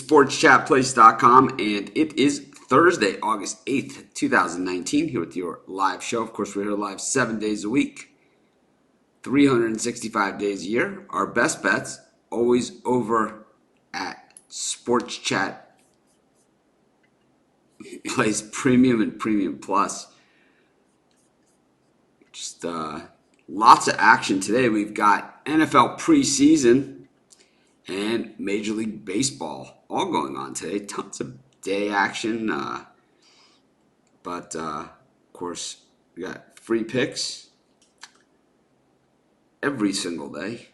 sportschatplace.com, and it is Thursday, August 8th, 2019, here with your live show. Of course, we're here live 7 days a week, 365 days a year. Our best bets always over at Sports Chat Place Premium and Premium Plus. Just lots of action today. We've got NFL preseason and Major League Baseball all going on today. Tons of day action. But of course, we got free picks every single day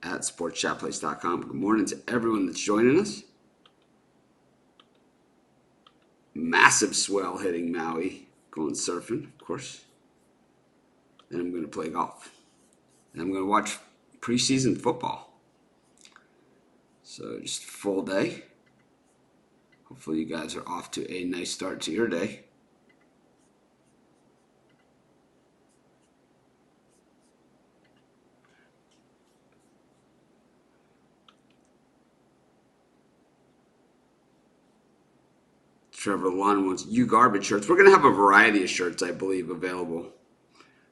at sportschatplace.com. Good morning to everyone that's joining us. Massive swell hitting Maui. Going surfing, of course. Then I'm going to play golf. Then I'm going to watch preseason football. So just a full day. Hopefully you guys are off to a nice start to your day. Trevor Lund wants You Garbage shirts. We're going to have a variety of shirts, I believe, available.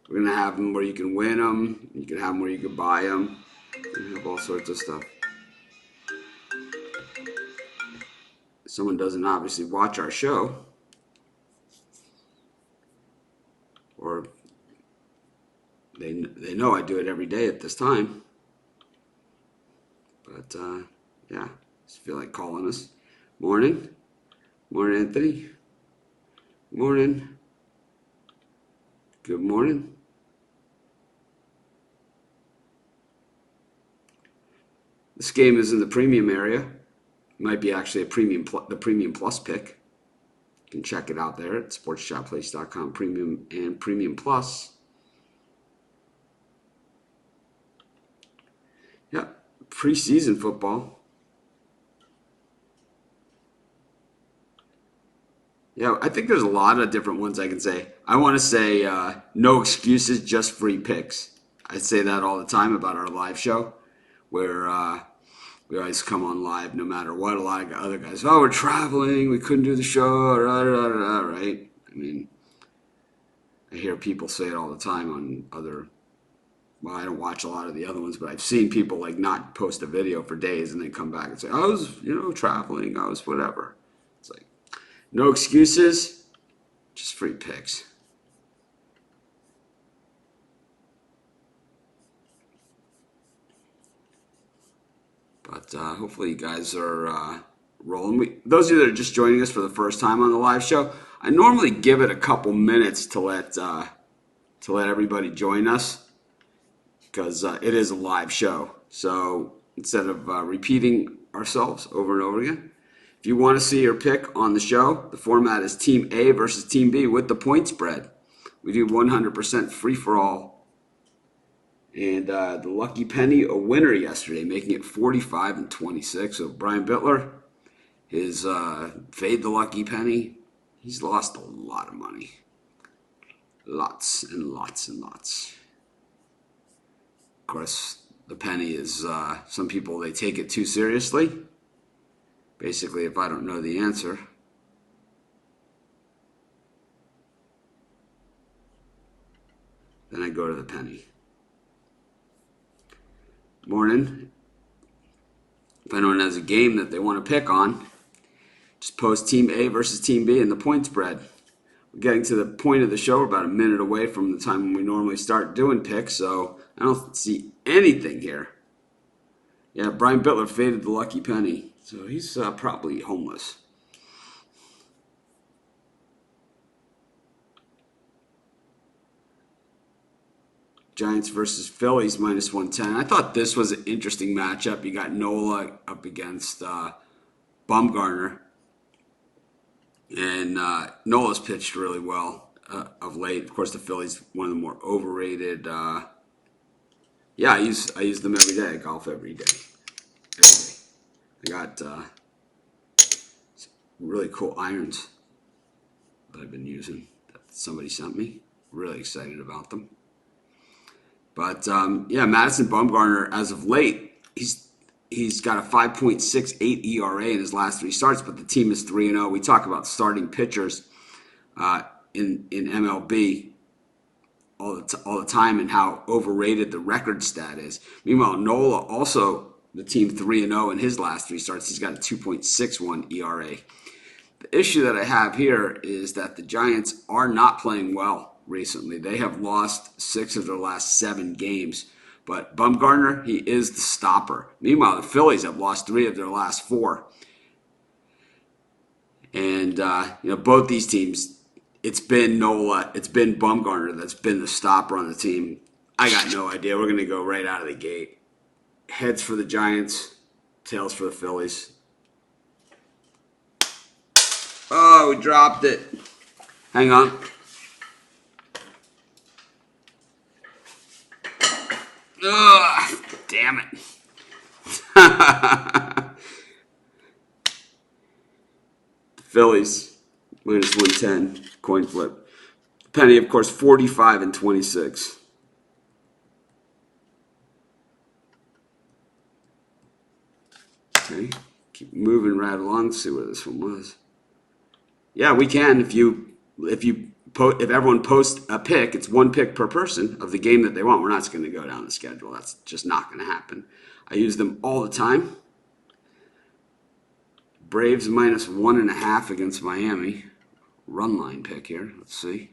We're going to have them where you can win them. You can have them where you can buy them. We have all sorts of stuff. Someone doesn't obviously watch our show, or they know I do it every day at this time. But yeah, just feel like calling us. Morning, Anthony. Morning. Good morning. This game is in the premium area. Might be actually the premium plus pick. You can check it out there at sportschatplace.com, premium and premium plus. Yeah, preseason football. Yeah, I think there's a lot of different ones I can say. I want to say no excuses, just free picks. I say that all the time about our live show, where we always come on live no matter what. A lot of other guys, oh, we're traveling, we couldn't do the show, right? I mean, I hear people say it all the time on other, well, I don't watch a lot of the other ones, but I've seen people like not post a video for days and then come back and say, I was, traveling, I was whatever. It's like, no excuses, just free picks. But hopefully you guys are rolling. Those of you that are just joining us for the first time on the live show, I normally give it a couple minutes to let everybody join us, because it is a live show. So instead of repeating ourselves over and over again, if you want to see your pick on the show, the format is Team A versus Team B with the point spread. We do 100% free-for-all. And the lucky penny, a winner yesterday, making it 45-26. So Brian Bittler, his fade the lucky penny, he's lost a lot of money. Lots and lots and lots. Of course, the penny is, some people, they take it too seriously. Basically, if I don't know the answer, then I go to the penny. Morning. If anyone has a game that they want to pick on, just post Team A versus Team B and the point spread. We're getting to the point of the show. We're about a minute away from the time when we normally start doing picks, so I don't see anything here. Yeah, Brian Bittler faded the lucky penny, so he's probably homeless. Giants versus Phillies minus 110. I thought this was an interesting matchup. You got Nola up against Bumgarner. And Nola's pitched really well of late. Of course, the Phillies, one of the more overrated. Yeah, I use them every day. I golf every day. I got really cool irons that I've been using that somebody sent me. Really excited about them. But, yeah, Madison Bumgarner, as of late, he's He's got a 5.68 ERA in his last three starts, but the team is 3-0. We talk about starting pitchers in MLB all the time and how overrated the record stat is. Meanwhile, Nola also the team 3-0 in his last three starts. He's got a 2.61 ERA. The issue that I have here is that the Giants are not playing well recently. They have lost 6 of their last 7 games. But Bumgarner, he is the stopper. Meanwhile, the Phillies have lost 3 of their last 4. And, both these teams, it's been Nola, it's been Bumgarner that's been the stopper on the team. I got no idea. We're going to go right out of the gate. Heads for the Giants, tails for the Phillies. Oh, we dropped it. Hang on. Ugh, damn it. Phillies, minus 110, coin flip. Penny, of course, 45 and 26. Okay, keep moving right along. Let's see where this one was. Yeah, we can. If everyone posts a pick, it's 1 pick per person of the game that they want. We're not going to go down the schedule. That's just not going to happen. I use them all the time. Braves minus 1.5 against Miami. Run line pick here. Let's see.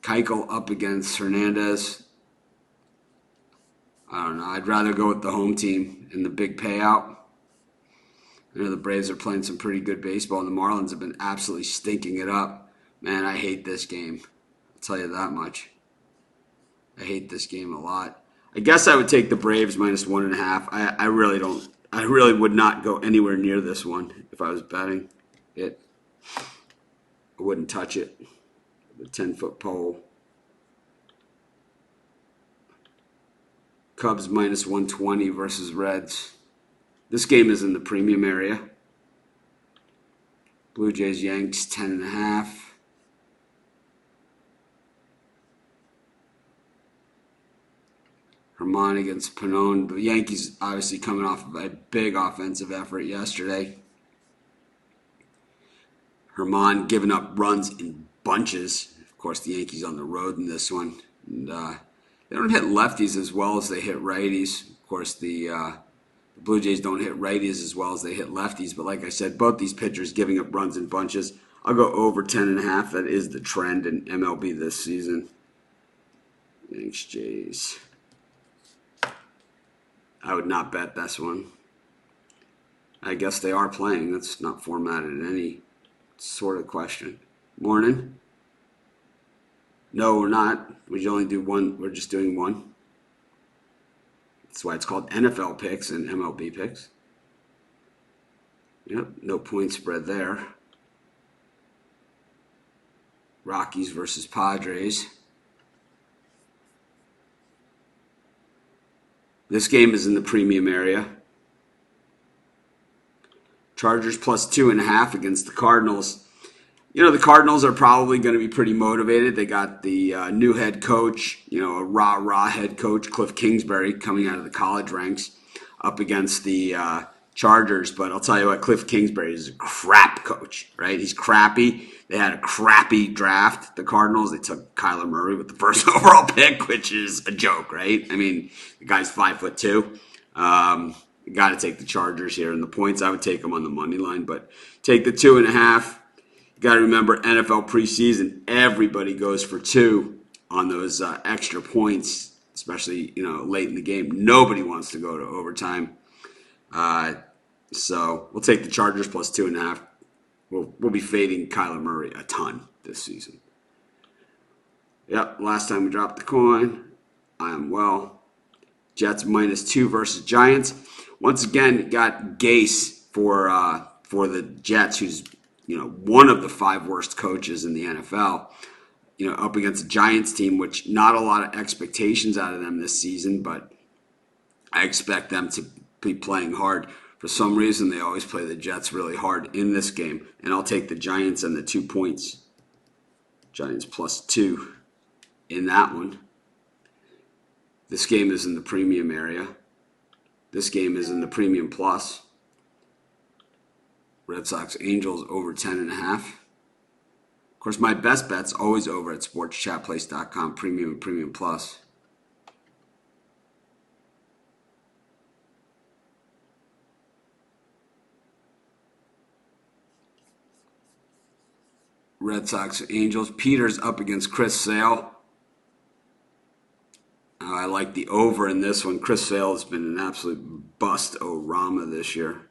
Keuchel up against Hernandez. I don't know. I'd rather go with the home team in the big payout. I know the Braves are playing some pretty good baseball, and the Marlins have been absolutely stinking it up. Man, I hate this game. I'll tell you that much. I hate this game a lot. I guess I would take the Braves minus 1.5. I really don't. I really would not go anywhere near this one if I was betting it. I wouldn't touch it. The 10-foot pole. Cubs minus 120 versus Reds. This game is in the premium area. Blue Jays, Yanks, 10.5. Herman against Pannone. The Yankees obviously coming off of a big offensive effort yesterday. Herman giving up runs in bunches. Of course, the Yankees on the road in this one. And they don't hit lefties as well as they hit righties. Of course, the Blue Jays don't hit righties as well as they hit lefties. But like I said, both these pitchers giving up runs in bunches. I'll go over 10.5. That is the trend in MLB this season. Yanks, Jays. I would not bet this one. I guess they are playing. That's not formatted in any sort of question. Morning. No, we're not. We only do one. We're just doing one. That's why it's called NFL picks and MLB picks. Yep, no point spread there. Rockies versus Padres. This game is in the premium area. Chargers plus 2.5 against the Cardinals. The Cardinals are probably going to be pretty motivated. They got the new head coach, a rah-rah head coach, Cliff Kingsbury, coming out of the college ranks up against the Chargers. But I'll tell you what, Cliff Kingsbury is a crap coach, right? He's crappy. They had a crappy draft, the Cardinals. They took Kyler Murray with the first overall pick, which is a joke, right? I mean, the guy's 5'2". You got to take the Chargers here. And the points, I would take them on the money line. But take the 2.5. You got to remember, NFL preseason, everybody goes for 2 on those extra points, especially, late in the game. Nobody wants to go to overtime. So we'll take the Chargers plus 2.5. We'll be fading Kyler Murray a ton this season. Yep, last time we dropped the coin. I am well. Jets minus 2 versus Giants. Once again, got Gase for the Jets, who's one of the 5 worst coaches in the NFL. Up against the Giants team, which not a lot of expectations out of them this season, but I expect them to be playing hard. For some reason, they always play the Jets really hard in this game, and I'll take the Giants and the 2 points. Giants plus 2 in that one. This game is in the premium area. This game is in the Premium Plus. Red Sox Angels over 10.5. Of course, my best bet's always over at sportschatplace.com, Premium and Premium Plus. Red Sox Angels. Peters up against Chris Sale. I like the over in this one. Chris Sale has been an absolute bust-o-rama this year.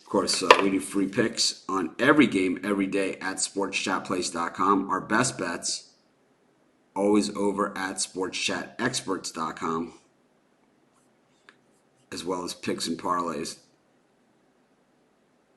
Of course, we do free picks on every game, every day at sportschatplace.com. Our best bets, always over at sportschatexperts.com, as well as picks and parlays.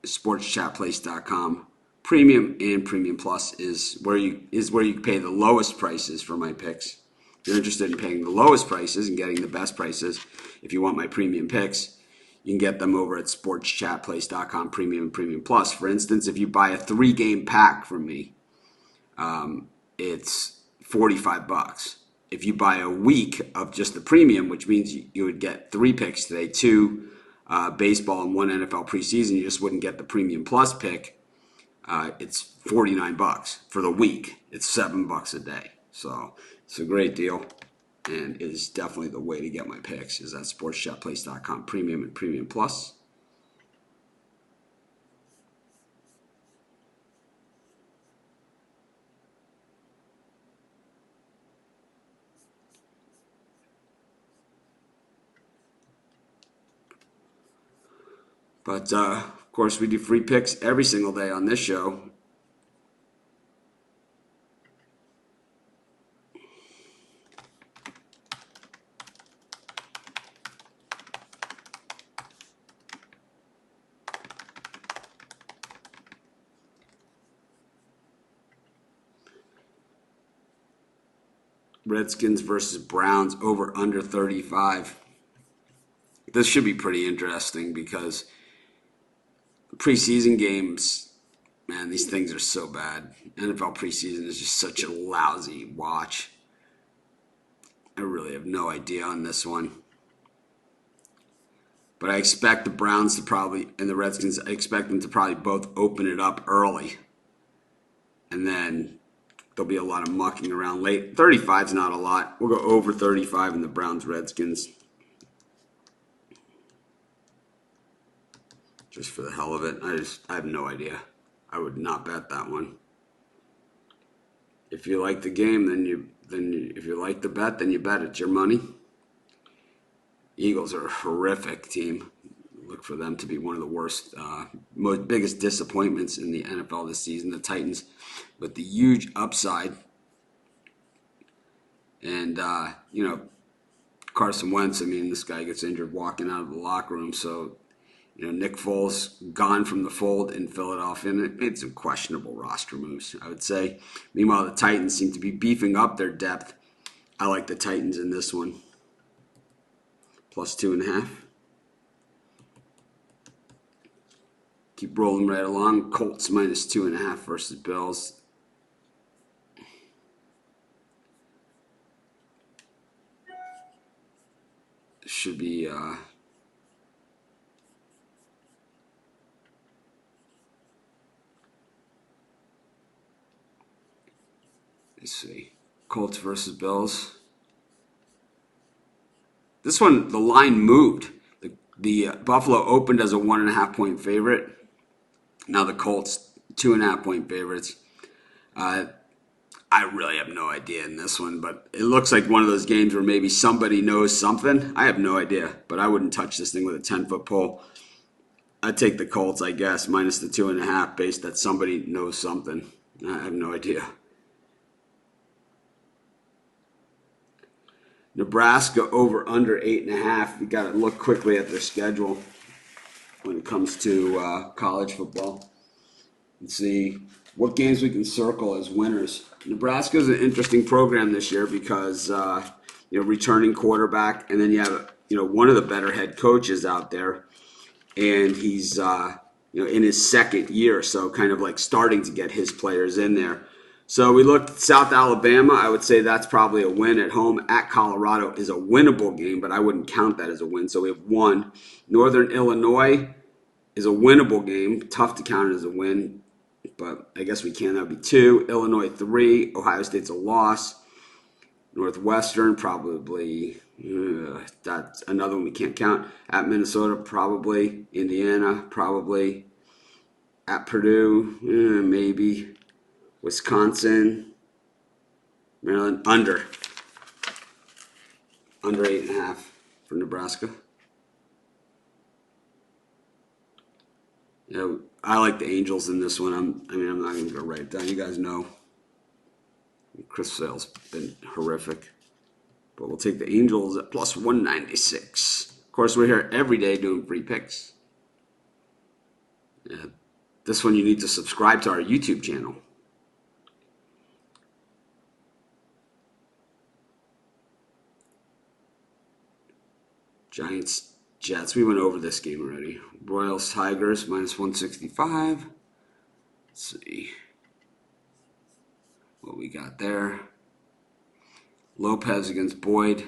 Sportschatplace.com. Premium and Premium Plus is where you pay the lowest prices for my picks. If you're interested in paying the lowest prices and getting the best prices, if you want my premium picks, you can get them over at sportschatplace.com, Premium and Premium Plus. For instance, if you buy a 3-game pack from me, it's $45. If you buy a week of just the premium, which means you would get 3 picks today, 2 baseball and 1 NFL preseason, you just wouldn't get the Premium Plus pick. It's $49 for the week. It's $7 a day. So it's a great deal, and it is definitely the way to get my picks is at sportschatplace.com, Premium and Premium Plus. But, of course, we do free picks every single day on this show. Redskins versus Browns over under 35. This should be pretty interesting because preseason games, man, these things are so bad. NFL preseason is just such a lousy watch. I really have no idea on this one. But I expect the Browns to probably, and the Redskins, I expect them to probably both open it up early. And then there'll be a lot of mucking around late. 35 is not a lot. We'll go over 35 in the Browns-Redskins. Just for the hell of it. I have no idea. I would not bet that one. If you like the game, if you like the bet, then you bet. It's your money. Eagles are a horrific team. Look for them to be one of the worst, biggest disappointments in the NFL this season. The Titans with the huge upside. And, Carson Wentz, I mean, this guy gets injured walking out of the locker room, so Nick Foles gone from the fold in Philadelphia, and it made some questionable roster moves, I would say. Meanwhile, the Titans seem to be beefing up their depth. I like the Titans in this one. Plus 2.5. Keep rolling right along. Colts minus 2.5 versus Bills. Should be let's see. Colts versus Bills. This one, the line moved. The Buffalo opened as a 1.5-point favorite. Now the Colts, 2.5-point favorites. I really have no idea in this one, but it looks like one of those games where maybe somebody knows something. I have no idea, but I wouldn't touch this thing with a 10-foot pole. I'd take the Colts, I guess, minus the 2.5, based that somebody knows something. I have no idea. Nebraska over under 8.5. You got to look quickly at their schedule when it comes to college football and see what games we can circle as winners. Nebraska is an interesting program this year because returning quarterback, and then you have one of the better head coaches out there, and he's in his second year, so kind of like starting to get his players in there. So we looked at South Alabama. I would say that's probably a win at home. At Colorado is a winnable game, but I wouldn't count that as a win. So we have one. Northern Illinois is a winnable game. Tough to count it as a win, but I guess we can. That would be two. Illinois 3. Ohio State's a loss. Northwestern probably. That's another one we can't count. At Minnesota, probably. Indiana, probably. At Purdue, maybe. Wisconsin, Maryland, under 8.5 for Nebraska. Yeah, I like the Angels in this one. I'm not going to go write it down. You guys know Chris Sale's been horrific, but we'll take the Angels at plus 196. Of course, we're here every day doing free picks. Yeah, this one you need to subscribe to our YouTube channel. Giants, Jets. We went over this game already. Royals, Tigers, minus 165. Let's see what we got there. Lopez against Boyd.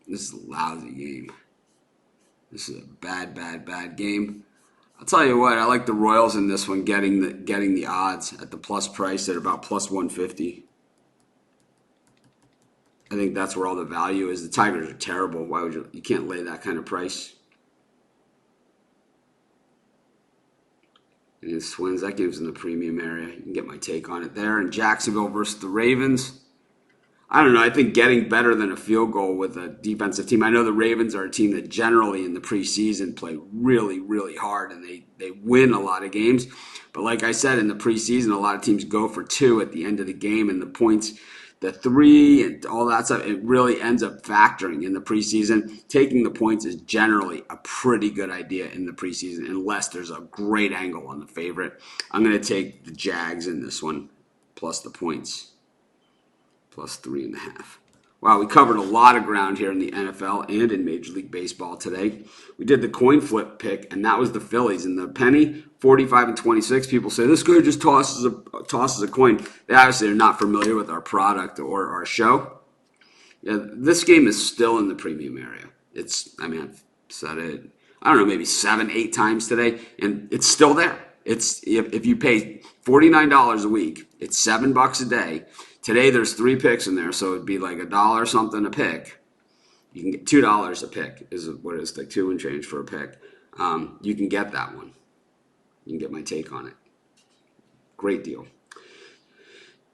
This is a lousy game. This is a bad game. I'll tell you what, I like the Royals in this one, getting the odds at the plus price at about plus 150. I think that's where all the value is. The Tigers are terrible. Why would you can't lay that kind of price. And it's Twins. That game's in the premium area. You can get my take on it there. And Jacksonville versus the Ravens. I don't know. I think getting better than a field goal with a defensive team. I know the Ravens are a team that generally in the preseason play really, really hard, and they win a lot of games. But like I said, in the preseason, a lot of teams go for 2 at the end of the game, and the points, the 3 and all that stuff, it really ends up factoring in the preseason. Taking the points is generally a pretty good idea in the preseason, unless there's a great angle on the favorite. I'm going to take the Jags in this one, plus the points. Plus 3.5. Wow, we covered a lot of ground here in the NFL and in Major League Baseball today. We did the coin flip pick, and that was the Phillies. And the penny, 45 and 26. People say, this guy just tosses a coin. They obviously are not familiar with our product or our show. Yeah, this game is still in the premium area. I've said it, I don't know, maybe 7, 8 times today, and it's still there. It's if you pay $49 a week, it's $7 a day. Today there's 3 picks in there, so it'd be like $1 something a pick. You can get $2 a pick is what it is, like 2 and change for a pick. You can get that one. You can get my take on it. Great deal.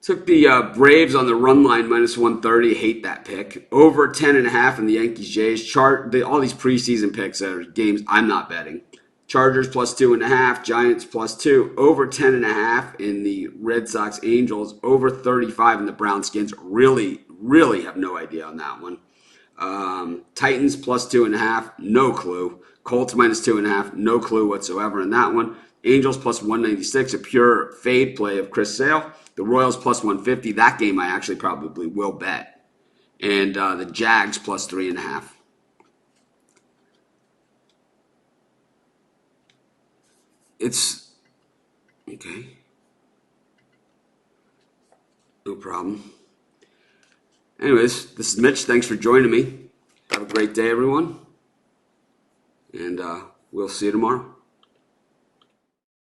Took the Braves on the run line minus 130. Hate that pick. Over 10.5 in the Yankees Jays. All these preseason picks are games I'm not betting. Chargers plus 2.5, Giants plus 2, over 10.5 in the Red Sox Angels, over 35 in the Brown Skins. Really have no idea on that one. Titans plus 2.5, no clue. Colts minus 2.5, no clue whatsoever in that one. Angels plus 196, a pure fade play of Chris Sale. The Royals plus 150, that game I actually probably will bet. And the Jags plus 3.5. It's okay. No problem. Anyways, this is Mitch. Thanks for joining me. Have a great day, everyone. And we'll see you tomorrow.